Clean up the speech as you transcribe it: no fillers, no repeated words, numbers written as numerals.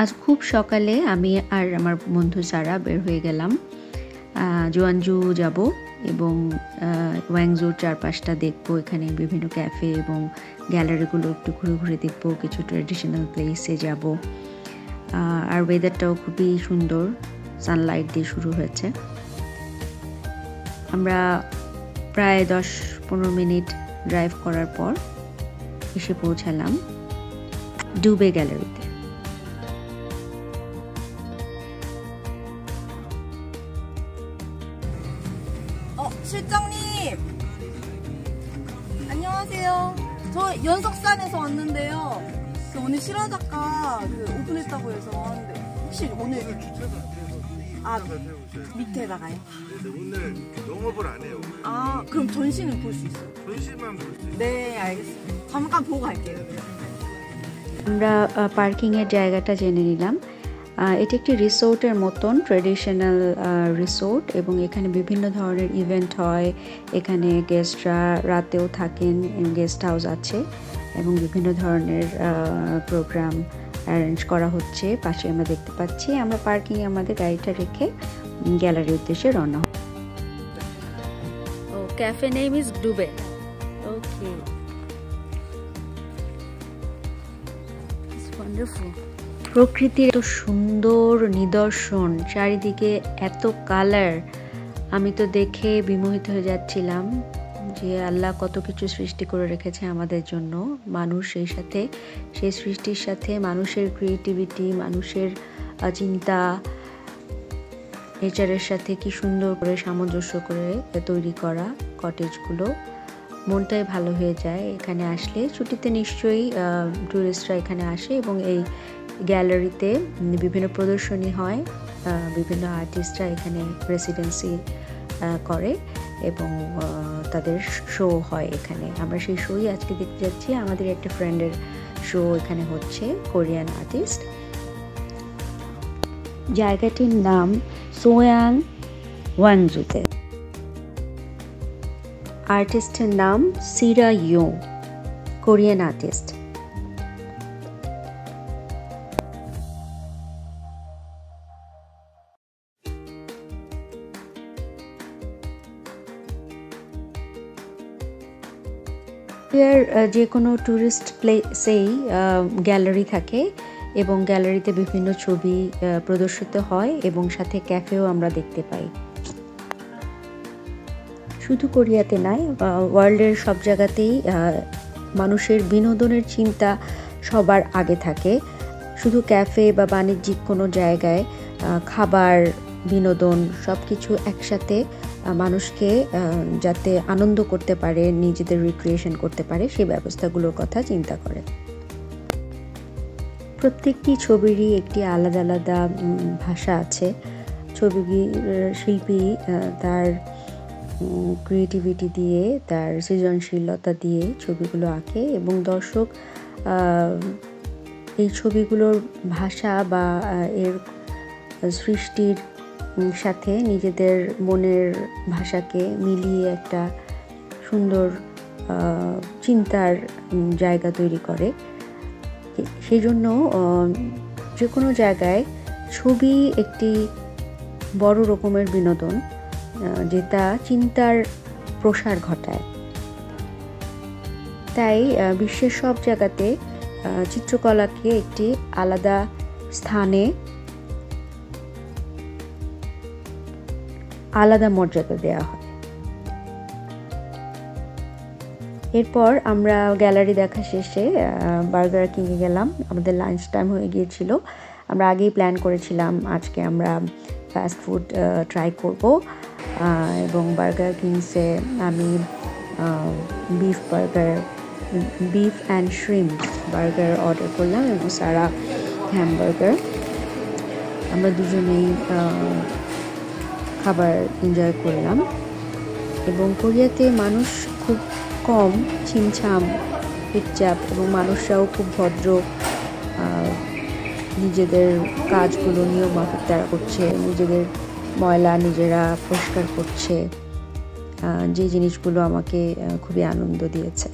আজ খুব সকালে আমি আর আমার বন্ধু সারা বের হয়ে গেলাম। জোয়ানজু যাব এবং ওয়াংজুর চারপাশটা দেখবো। এখানে বিভিন্ন ক্যাফে এবং গ্যালারিগুলো একটু ঘুরে ঘুরে দেখবো, কিছু ট্র্যাডিশনাল প্লেসে যাব। আর ওয়েদারটাও খুবই সুন্দর, সানলাইট দিয়ে শুরু হয়েছে। আমরা প্রায় 10-15 মিনিট ড্রাইভ করার পর এসে পৌঁছালাম ডুবে গ্যালারিতে। 실장님! 안녕하세요. 저 연석산에서 왔는데요. 오늘 실화 작가 오픈했다고 해서 하는데 혹시 오늘 밑에다가요? 네, 오늘 영업을 안 해요. 그럼 전시는 볼 수 있어요? 전시만 볼 수 있어요. 네, 알겠습니다. 잠깐 보고 갈게요. আমরা পার্কিংয়ের জায়গাটা জেনে নিলাম। এটি একটি রিসোর্টের মতন, ট্র্যাডিশনাল রিসোর্ট, এবং এখানে বিভিন্ন ধরনের ইভেন্ট হয়। এখানে গেস্টরা রাতেও থাকেন, গেস্ট হাউস আছে এবং বিভিন্ন ধরনের প্রোগ্রাম অ্যারেঞ্জ করা হচ্ছে। পাশে আমরা দেখতে পাচ্ছি। আমরা পার্কিংয়ে আমাদের গাড়িটা রেখে গ্যালারির উদ্দেশ্যে রওনা হব। ক্যাফে নেম ইজ ডুবে। ওকে, ইটস ওয়ান্ডারফুল। প্রকৃতির এত সুন্দর নিদর্শন, চারিদিকে এত কালার, আমি তো দেখে বিমোহিত হয়ে যাচ্ছিলাম যে আল্লাহ কত কিছু সৃষ্টি করে রেখেছে আমাদের জন্য। মানুষ সেই সাথে, সেই সৃষ্টির সাথে মানুষের ক্রিয়েটিভিটি, মানুষের চিন্তা, নেচারের সাথে কি সুন্দর করে সামঞ্জস্য করে তৈরি করা কটেজগুলো। মনটাই ভালো হয়ে যায় এখানে আসলে। ছুটিতে নিশ্চয়ই টুরিস্টরা এখানে আসে এবং এই গ্যালারিতে বিভিন্ন প্রদর্শনী হয়। বিভিন্ন আর্টিস্টরা এখানে রেসিডেন্সি করে এবং তাদের শো হয় এখানে। আমরা সেই শোই আজকে দেখতে যাচ্ছি। আমাদের একটা ফ্রেন্ডের শো এখানে হচ্ছে, কোরিয়ান আর্টিস্ট। জায়গাটির নাম সোয়াং ওয়াংজুতে। আর্টিস্টের নাম সিরা ইয়ং, কোরিয়ান আর্টিস্ট। যে কোনো ট্যুরিস্ট প্লেসেই গ্যালারি থাকে এবং গ্যালারিতে বিভিন্ন ছবি প্রদর্শিত হয় এবং সাথে ক্যাফেও আমরা দেখতে পাই। শুধু কোরিয়াতে নয়, ওয়ার্ল্ডের সব জায়গাতেই মানুষের বিনোদনের চিন্তা সবার আগে থাকে। শুধু ক্যাফে বা বাণিজ্যিক কোনো জায়গায় খাবার, বিনোদন সব কিছু একসাথে মানুষকে যাতে আনন্দ করতে পারে, নিজেদের রিক্রিয়েশন করতে পারে, সেই ব্যবস্থাগুলোর কথা চিন্তা করে। প্রত্যেকটি ছবিরই একটি আলাদা আলাদা ভাষা আছে। ছবি শিল্পী তার ক্রিয়েটিভিটি দিয়ে, তার সৃজনশীলতা দিয়ে ছবিগুলো আঁকে এবং দর্শক এই ছবিগুলোর ভাষা বা এর সৃষ্টির সাথে নিজেদের মনের ভাষাকে মিলিয়ে একটা সুন্দর চিন্তার জায়গা তৈরি করে। সেই জন্য যে কোনো জায়গায় ছবি একটি বড় রকমের বিনোদন, যেটা চিন্তার প্রসার ঘটায়। তাই বিশ্বের সব জায়গাতে চিত্রকলাকে একটি আলাদা স্থানে আলাদা মর্যাদা দেওয়া হয়। এরপর আমরা গ্যালারি দেখা শেষে বার্গার কিংয়ে গেলাম। আমাদের লাঞ্চ টাইম হয়ে গিয়েছিল। আমরা আগেই প্ল্যান করেছিলাম আজকে আমরা ফাস্ট ফুড ট্রাই করব এবং বার্গার কিংসে আমি beef and shrimp burger order করলাম এবং সারা হ্যামবার্গার। আমরা দুজনেই খাবার এনজয় করলাম এবং কোরিয়াতে মানুষ খুব কম, ছিমছাম, চুপচাপ এবং মানুষরাও খুব ভদ্র। নিজেদের কাজগুলো নিয়ম মাফিক তারা করছে, নিজেদের ময়লা নিজেরা পরিষ্কার করছে, যে জিনিসগুলো আমাকে খুবই আনন্দ দিয়েছে।